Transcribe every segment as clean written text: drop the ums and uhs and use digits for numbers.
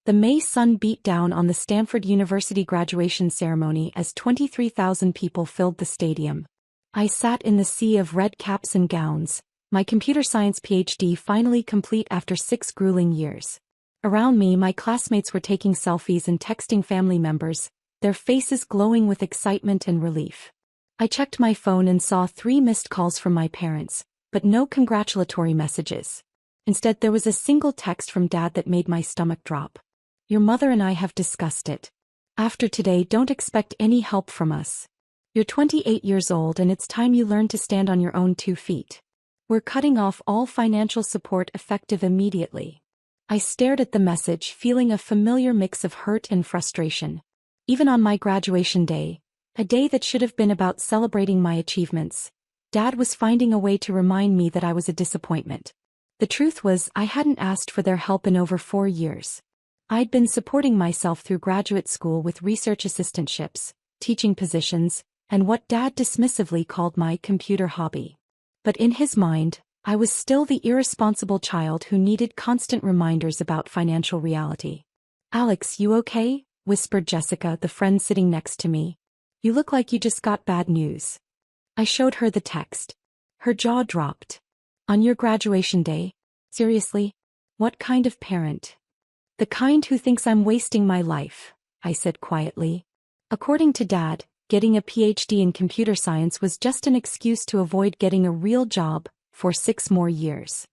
The May sun beat down on the Stanford University graduation ceremony as 23,000 people filled the stadium. I sat in the sea of red caps and gowns, my computer science PhD finally complete after 6 grueling years. Around me, my classmates were taking selfies and texting family members, their faces glowing with excitement and relief. I checked my phone and saw 3 missed calls from my parents, but no congratulatory messages. Instead, there was a single text from Dad that made my stomach drop. "Your mother and I have discussed it. After today, don't expect any help from us. You're 28 years old and it's time you learn to stand on your own 2 feet. We're cutting off all financial support effective immediately." I stared at the message, feeling a familiar mix of hurt and frustration. Even on my graduation day, a day that should have been about celebrating my achievements, Dad was finding a way to remind me that I was a disappointment. The truth was, I hadn't asked for their help in over 4 years. I'd been supporting myself through graduate school with research assistantships, teaching positions, and what Dad dismissively called my computer hobby. But in his mind, I was still the irresponsible child who needed constant reminders about financial reality. "Alex, you okay?" whispered Jessica, the friend sitting next to me. "You look like you just got bad news." I showed her the text. Her jaw dropped. "On your graduation day? Seriously? What kind of parent?" "The kind who thinks I'm wasting my life," I said quietly. According to Dad, getting a PhD in computer science was just an excuse to avoid getting a real job for 6 more years.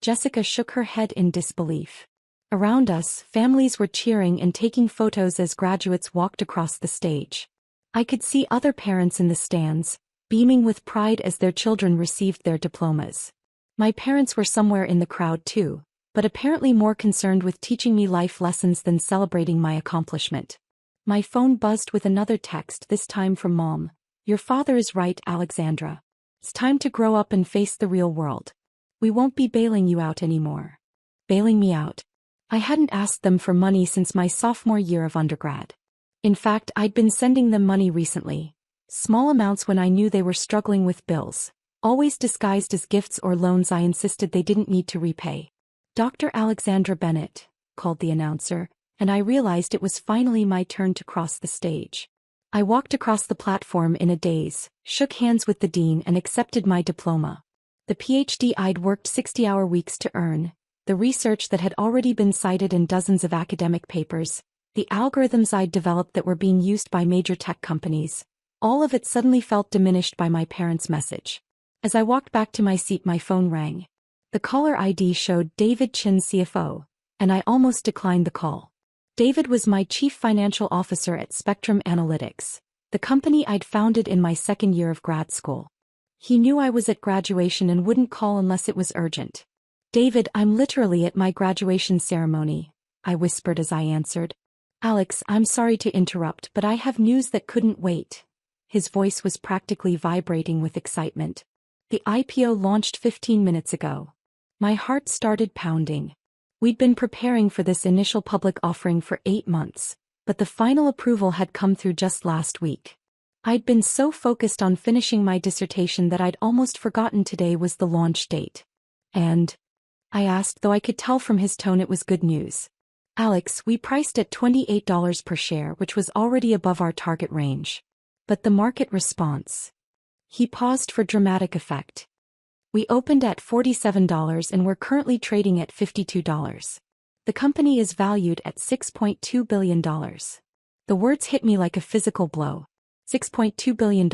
Jessica shook her head in disbelief. Around us, families were cheering and taking photos as graduates walked across the stage. I could see other parents in the stands, beaming with pride as their children received their diplomas. My parents were somewhere in the crowd too, but apparently more concerned with teaching me life lessons than celebrating my accomplishment. My phone buzzed with another text, this time from Mom. "Your father is right, Alexandra. It's time to grow up and face the real world. We won't be bailing you out anymore." Bailing me out? I hadn't asked them for money since my sophomore year of undergrad. In fact, I'd been sending them money recently. Small amounts when I knew they were struggling with bills, always disguised as gifts or loans I insisted they didn't need to repay. "Dr. Alexandra Bennett," called the announcer, and I realized it was finally my turn to cross the stage. I walked across the platform in a daze, shook hands with the dean and accepted my diploma. The PhD I'd worked 60-hour weeks to earn, the research that had already been cited in dozens of academic papers, the algorithms I'd developed that were being used by major tech companies, all of it suddenly felt diminished by my parents' message. As I walked back to my seat, my phone rang. The caller ID showed David Chin, CFO, and I almost declined the call. David was my chief financial officer at Spectrum Analytics, the company I'd founded in my 2nd year of grad school. He knew I was at graduation and wouldn't call unless it was urgent. "David, I'm literally at my graduation ceremony," I whispered as I answered. "Alex, I'm sorry to interrupt, but I have news that couldn't wait." His voice was practically vibrating with excitement. "The IPO launched 15 minutes ago." My heart started pounding. We'd been preparing for this initial public offering for 8 months, but the final approval had come through just last week. I'd been so focused on finishing my dissertation that I'd almost forgotten today was the launch date. "And?" I asked, though I could tell from his tone it was good news. "Alex, we priced at $28 per share, which was already above our target range. But the market response..." He paused for dramatic effect. "We opened at $47 and we're currently trading at $52. The company is valued at $6.2 billion. The words hit me like a physical blow. $6.2 billion.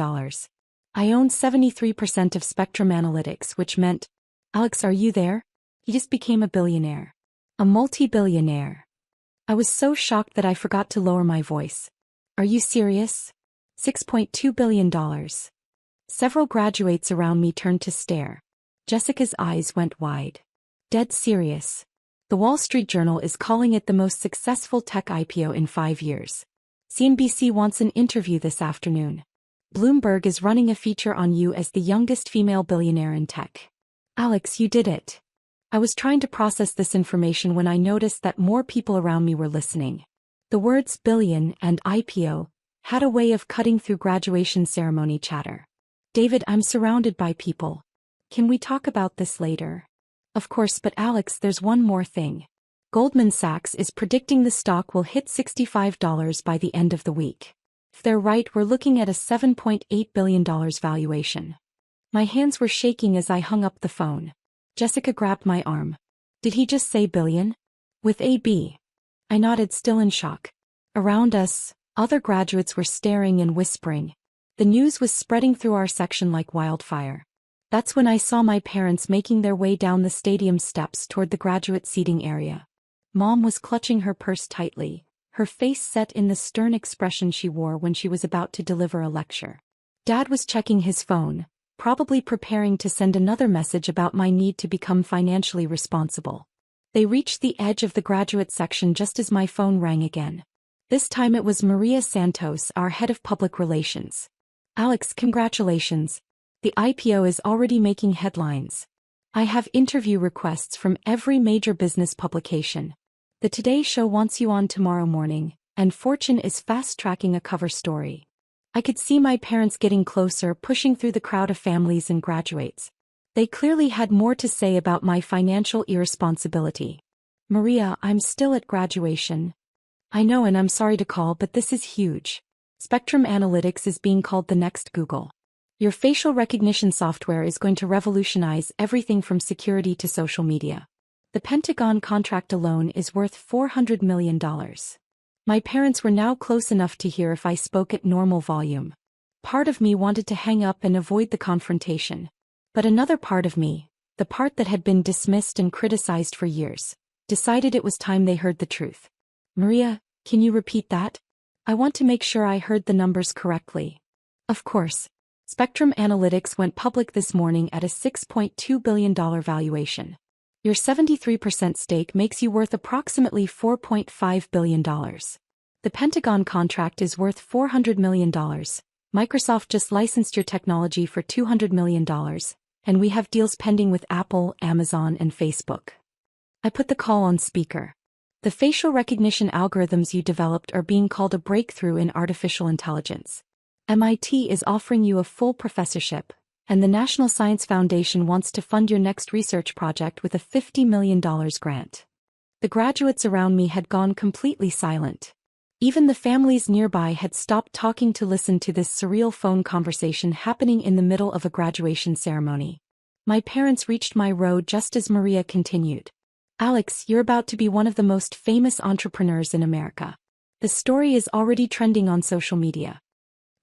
I own 73% of Spectrum Analytics, which meant, Alex, are you there? He just became a billionaire. A multi-billionaire. I was so shocked that I forgot to lower my voice. Are you serious? $6.2 billion. Several graduates around me turned to stare. Jessica's eyes went wide. Dead serious. The Wall Street Journal is calling it the most successful tech IPO in 5 years. CNBC wants an interview this afternoon. Bloomberg is running a feature on you as the youngest female billionaire in tech. Alex, you did it. I was trying to process this information when I noticed that more people around me were listening. The words billion and IPO had a way of cutting through graduation ceremony chatter. David, I'm surrounded by people. Can we talk about this later? Of course, but Alex, there's one more thing. Goldman Sachs is predicting the stock will hit $65 by the end of the week. If they're right, we're looking at a $7.8 billion valuation. My hands were shaking as I hung up the phone. Jessica grabbed my arm. Did he just say billion? With a B. I nodded, still in shock. Around us, other graduates were staring and whispering. The news was spreading through our section like wildfire. That's when I saw my parents making their way down the stadium steps toward the graduate seating area. Mom was clutching her purse tightly, her face set in the stern expression she wore when she was about to deliver a lecture. Dad was checking his phone, probably preparing to send another message about my need to become financially responsible. They reached the edge of the graduate section just as my phone rang again. This time it was Maria Santos, our head of public relations. Alex, congratulations. The IPO is already making headlines. I have interview requests from every major business publication. The Today Show wants you on tomorrow morning, and Fortune is fast-tracking a cover story. I could see my parents getting closer, pushing through the crowd of families and graduates. They clearly had more to say about my financial irresponsibility. Maria, I'm still at graduation. I know, and I'm sorry to call, but this is huge. Spectrum Analytics is being called the next Google. Your facial recognition software is going to revolutionize everything from security to social media. The Pentagon contract alone is worth $400 million. My parents were now close enough to hear if I spoke at normal volume. Part of me wanted to hang up and avoid the confrontation. But another part of me, the part that had been dismissed and criticized for years, decided it was time they heard the truth. Maria, can you repeat that? I want to make sure I heard the numbers correctly. Of course. Spectrum Analytics went public this morning at a $6.2 billion valuation. Your 73% stake makes you worth approximately $4.5 billion. The Pentagon contract is worth $400 million. Microsoft just licensed your technology for $200 million, and we have deals pending with Apple, Amazon, and Facebook. I put the call on speaker. The facial recognition algorithms you developed are being called a breakthrough in artificial intelligence. MIT is offering you a full professorship, and the National Science Foundation wants to fund your next research project with a $50 million grant. The graduates around me had gone completely silent. Even the families nearby had stopped talking to listen to this surreal phone conversation happening in the middle of a graduation ceremony. My parents reached my row just as Maria continued. Alex, you're about to be one of the most famous entrepreneurs in America. The story is already trending on social media.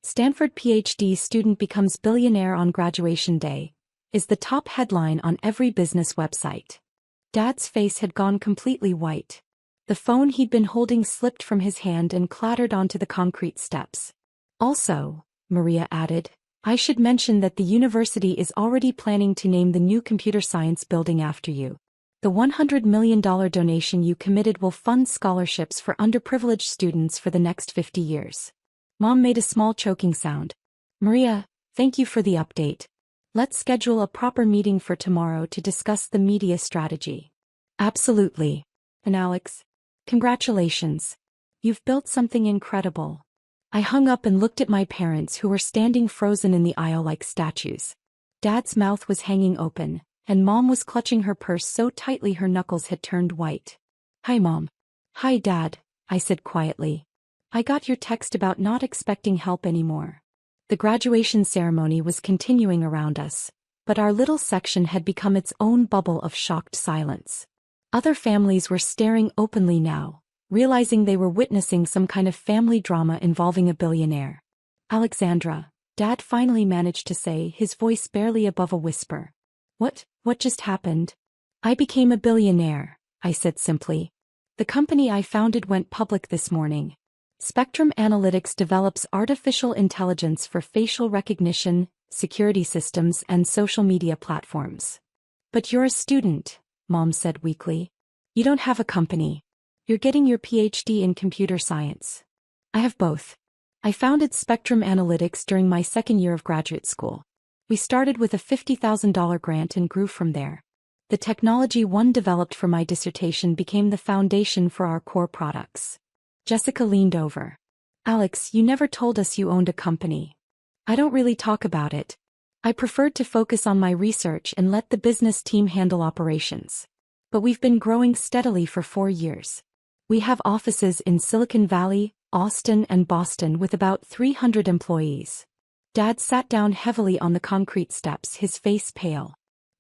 Stanford PhD student becomes billionaire on graduation day, is the top headline on every business website. Dad's face had gone completely white. The phone he'd been holding slipped from his hand and clattered onto the concrete steps. Also, Maria added, I should mention that the university is already planning to name the new computer science building after you. The $100 million donation you committed will fund scholarships for underprivileged students for the next 50 years. Mom made a small choking sound. Maria, thank you for the update. Let's schedule a proper meeting for tomorrow to discuss the media strategy. Absolutely. And Alex, congratulations. You've built something incredible. I hung up and looked at my parents, who were standing frozen in the aisle like statues. Dad's mouth was hanging open, and Mom was clutching her purse so tightly her knuckles had turned white. Hi, Mom. Hi, Dad, I said quietly. I got your text about not expecting help anymore. The graduation ceremony was continuing around us, but our little section had become its own bubble of shocked silence. Other families were staring openly now, realizing they were witnessing some kind of family drama involving a billionaire. Alexandra, Dad finally managed to say, his voice barely above a whisper. What just happened? I became a billionaire, I said simply. The company I founded went public this morning. Spectrum Analytics develops artificial intelligence for facial recognition, security systems, and social media platforms. But you're a student, Mom said weakly. You don't have a company. You're getting your PhD in computer science. I have both. I founded Spectrum Analytics during my second year of graduate school. We started with a $50,000 grant and grew from there. The technology one developed for my dissertation became the foundation for our core products. Jessica leaned over. Alex, you never told us you owned a company. I don't really talk about it. I preferred to focus on my research and let the business team handle operations. But we've been growing steadily for 4 years. We have offices in Silicon Valley, Austin, and Boston with about 300 employees. Dad sat down heavily on the concrete steps, his face pale.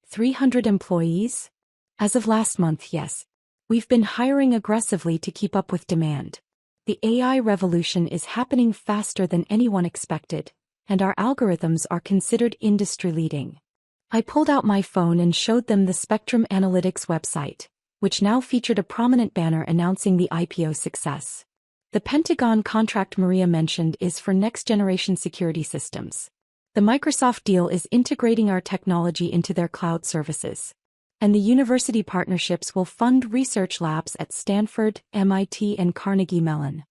300 employees? As of last month, yes. We've been hiring aggressively to keep up with demand. The AI revolution is happening faster than anyone expected, and our algorithms are considered industry-leading. I pulled out my phone and showed them the Spectrum Analytics website, which now featured a prominent banner announcing the IPO success. The Pentagon contract Maria mentioned is for next-generation security systems. The Microsoft deal is integrating our technology into their cloud services. And the university partnerships will fund research labs at Stanford, MIT, and Carnegie Mellon.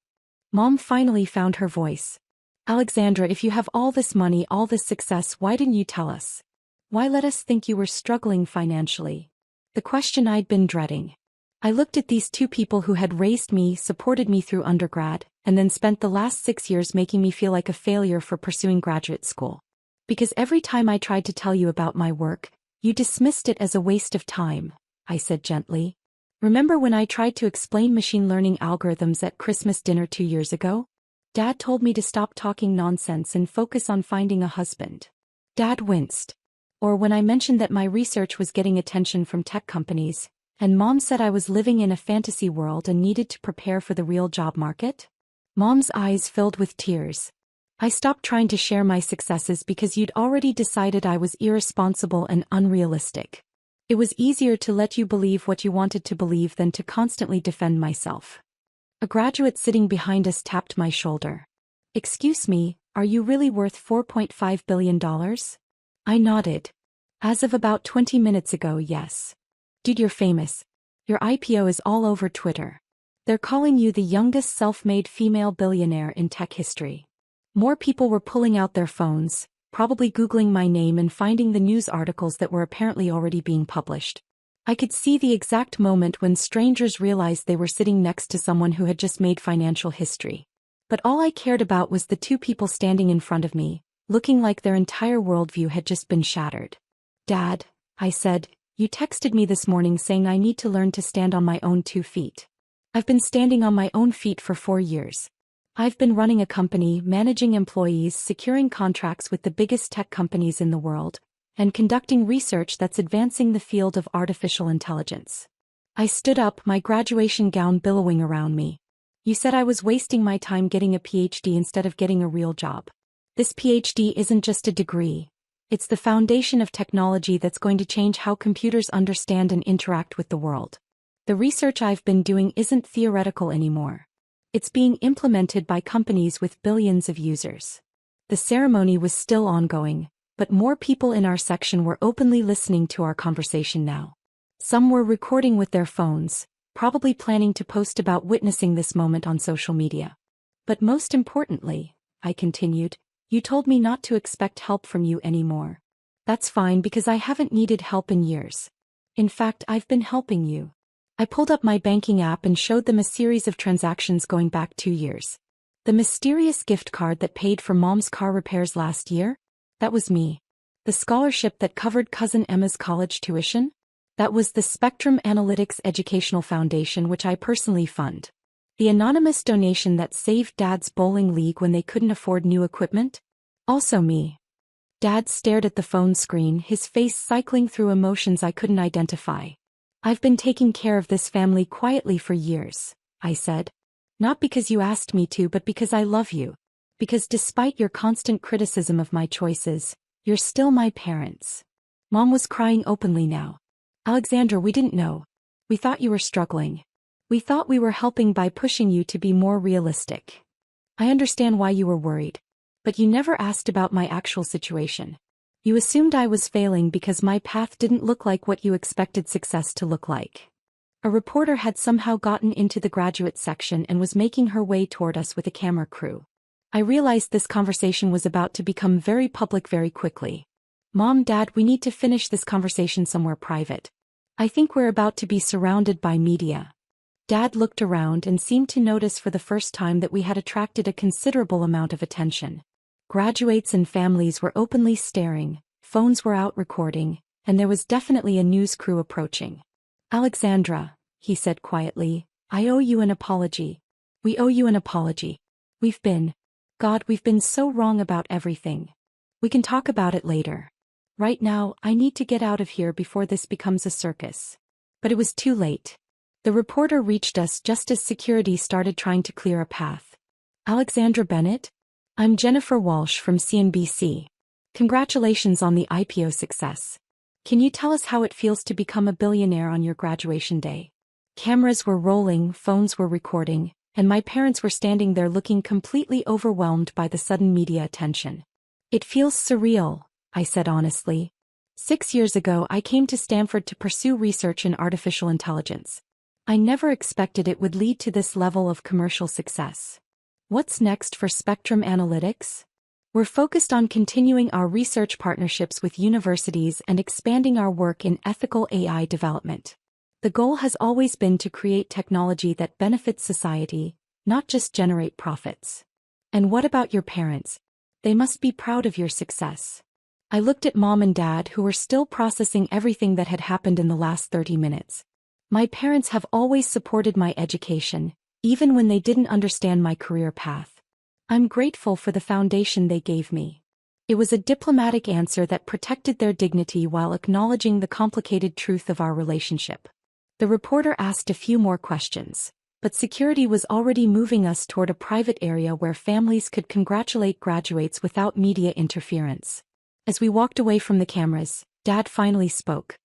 Mom finally found her voice. Alexandra, if you have all this money, all this success, why didn't you tell us? Why let us think you were struggling financially? The question I'd been dreading. I looked at these two people who had raised me, supported me through undergrad, and then spent the last 6 years making me feel like a failure for pursuing graduate school. Because every time I tried to tell you about my work, you dismissed it as a waste of time, I said gently. Remember when I tried to explain machine learning algorithms at Christmas dinner 2 years ago? Dad told me to stop talking nonsense and focus on finding a husband. Dad winced. Or when I mentioned that my research was getting attention from tech companies, and Mom said I was living in a fantasy world and needed to prepare for the real job market? Mom's eyes filled with tears. I stopped trying to share my successes because you'd already decided I was irresponsible and unrealistic. It was easier to let you believe what you wanted to believe than to constantly defend myself. A graduate sitting behind us tapped my shoulder. Excuse me, are you really worth $4.5 billion? I nodded. As of about 20 minutes ago, yes. Dude, you're famous. Your IPO is all over Twitter. They're calling you the youngest self-made female billionaire in tech history. More people were pulling out their phones, probably Googling my name and finding the news articles that were apparently already being published. I could see the exact moment when strangers realized they were sitting next to someone who had just made financial history. But all I cared about was the two people standing in front of me, looking like their entire worldview had just been shattered. Dad, I said, you texted me this morning saying I need to learn to stand on my own 2 feet. I've been standing on my own feet for 4 years. I've been running a company, managing employees, securing contracts with the biggest tech companies in the world, and conducting research that's advancing the field of artificial intelligence. I stood up, my graduation gown billowing around me. You said I was wasting my time getting a PhD instead of getting a real job. This PhD isn't just a degree. It's the foundation of technology that's going to change how computers understand and interact with the world. The research I've been doing isn't theoretical anymore. It's being implemented by companies with billions of users. The ceremony was still ongoing, but more people in our section were openly listening to our conversation now. Some were recording with their phones, probably planning to post about witnessing this moment on social media. But most importantly, I continued, you told me not to expect help from you anymore. That's fine because I haven't needed help in years. In fact, I've been helping you. I pulled up my banking app and showed them a series of transactions going back 2 years. The mysterious gift card that paid for Mom's car repairs last year? That was me. The scholarship that covered cousin Emma's college tuition? That was the Spectrum Analytics Educational Foundation, which I personally fund. The anonymous donation that saved Dad's bowling league when they couldn't afford new equipment? Also me. Dad stared at the phone screen, his face cycling through emotions I couldn't identify. I've been taking care of this family quietly for years, I said. Not because you asked me to, but because I love you. Because despite your constant criticism of my choices, you're still my parents. Mom was crying openly now. Alexandra, we didn't know. We thought you were struggling. We thought we were helping by pushing you to be more realistic. I understand why you were worried. But you never asked about my actual situation. You assumed I was failing because my path didn't look like what you expected success to look like. A reporter had somehow gotten into the graduate section and was making her way toward us with a camera crew. I realized this conversation was about to become very public very quickly. Mom, Dad, we need to finish this conversation somewhere private. I think we're about to be surrounded by media. Dad looked around and seemed to notice for the first time that we had attracted a considerable amount of attention. Graduates and families were openly staring, phones were out recording, and there was definitely a news crew approaching. Alexandra, he said quietly, I owe you an apology. We owe you an apology. We've been so wrong about everything. We can talk about it later. Right now, I need to get out of here before this becomes a circus. But it was too late. The reporter reached us just as security started trying to clear a path. Alexandra Bennett? I'm Jennifer Walsh from CNBC. Congratulations on the IPO success. Can you tell us how it feels to become a billionaire on your graduation day? Cameras were rolling, phones were recording, and my parents were standing there looking completely overwhelmed by the sudden media attention. It feels surreal, I said honestly. 6 years ago I came to Stanford to pursue research in artificial intelligence. I never expected it would lead to this level of commercial success. What's next for Spectrum Analytics? We're focused on continuing our research partnerships with universities and expanding our work in ethical AI development. The goal has always been to create technology that benefits society, not just generate profits. And what about your parents? They must be proud of your success. I looked at Mom and Dad, who were still processing everything that had happened in the last 30 minutes. My parents have always supported my education, even when they didn't understand my career path. I'm grateful for the foundation they gave me. It was a diplomatic answer that protected their dignity while acknowledging the complicated truth of our relationship. The reporter asked a few more questions, but security was already moving us toward a private area where families could congratulate graduates without media interference. As we walked away from the cameras, Dad finally spoke.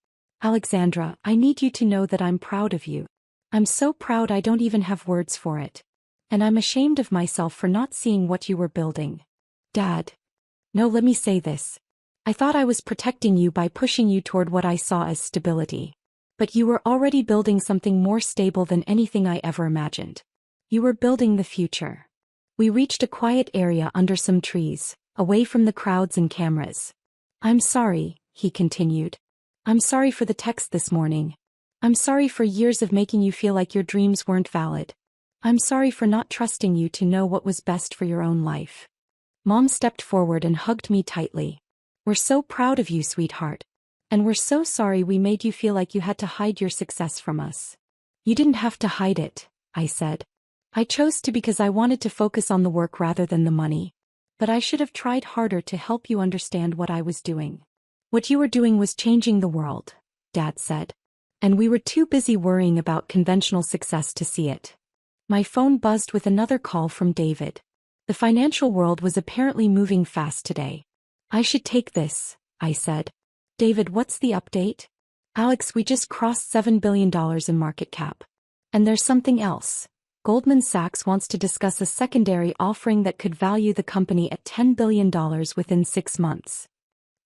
Alexandra, I need you to know that I'm proud of you. I'm so proud I don't even have words for it. And I'm ashamed of myself for not seeing what you were building. Dad. No, let me say this. I thought I was protecting you by pushing you toward what I saw as stability. But you were already building something more stable than anything I ever imagined. You were building the future. We reached a quiet area under some trees, away from the crowds and cameras. I'm sorry, he continued. I'm sorry for the text this morning. I'm sorry for years of making you feel like your dreams weren't valid. I'm sorry for not trusting you to know what was best for your own life. Mom stepped forward and hugged me tightly. We're so proud of you, sweetheart. And we're so sorry we made you feel like you had to hide your success from us. You didn't have to hide it, I said. I chose to because I wanted to focus on the work rather than the money. But I should have tried harder to help you understand what I was doing. What you were doing was changing the world, Dad said. And we were too busy worrying about conventional success to see it. My phone buzzed with another call from David. The financial world was apparently moving fast today. I should take this, I said. David, what's the update? Alex, we just crossed $7 billion in market cap. And there's something else. Goldman Sachs wants to discuss a secondary offering that could value the company at $10 billion within 6 months.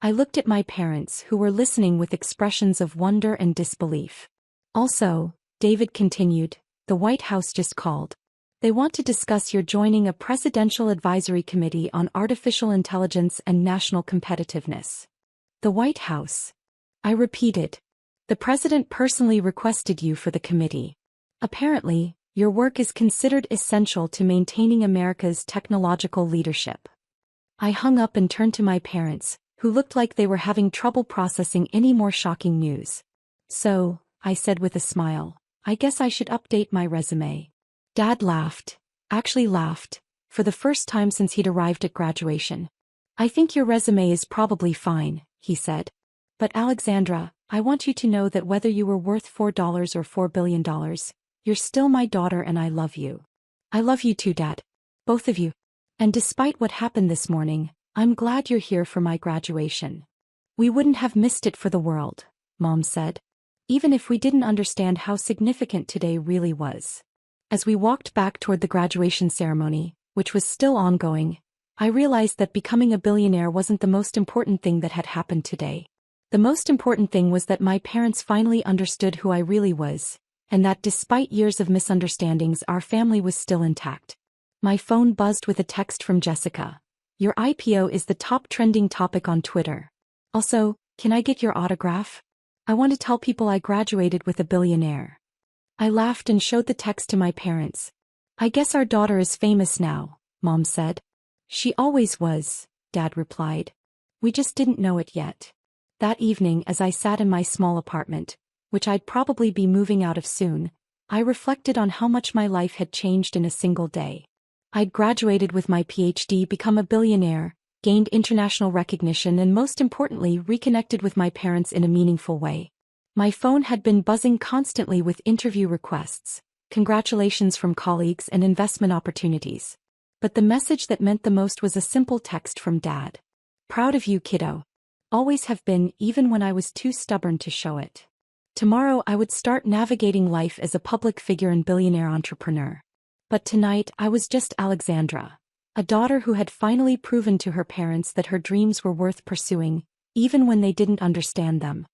I looked at my parents, who were listening with expressions of wonder and disbelief. Also, David continued, the White House just called. They want to discuss your joining a presidential advisory committee on artificial intelligence and national competitiveness. The White House. I repeated. The president personally requested you for the committee. Apparently, your work is considered essential to maintaining America's technological leadership. I hung up and turned to my parents, who looked like they were having trouble processing any more shocking news. So, I said with a smile, I guess I should update my resume. Dad laughed, actually laughed, for the first time since he'd arrived at graduation. I think your resume is probably fine, he said. But Alexandra, I want you to know that whether you were worth $4 or $4 billion, you're still my daughter and I love you. I love you too, Dad. Both of you. And despite what happened this morning, I'm glad you're here for my graduation. We wouldn't have missed it for the world, Mom said. Even if we didn't understand how significant today really was. As we walked back toward the graduation ceremony, which was still ongoing, I realized that becoming a billionaire wasn't the most important thing that had happened today. The most important thing was that my parents finally understood who I really was, and that despite years of misunderstandings, our family was still intact. My phone buzzed with a text from Jessica. Your IPO is the top trending topic on Twitter. Also, can I get your autograph? I want to tell people I graduated with a billionaire. I laughed and showed the text to my parents. I guess our daughter is famous now, Mom said. She always was, Dad replied. We just didn't know it yet. That evening, as I sat in my small apartment, which I'd probably be moving out of soon, I reflected on how much my life had changed in a single day. I'd graduated with my PhD, become a billionaire, gained international recognition, and most importantly, reconnected with my parents in a meaningful way. My phone had been buzzing constantly with interview requests, congratulations from colleagues, and investment opportunities. But the message that meant the most was a simple text from Dad. "Proud of you, kiddo. Always have been, even when I was too stubborn to show it." Tomorrow I would start navigating life as a public figure and billionaire entrepreneur. But tonight I was just Alexandra, a daughter who had finally proven to her parents that her dreams were worth pursuing, even when they didn't understand them.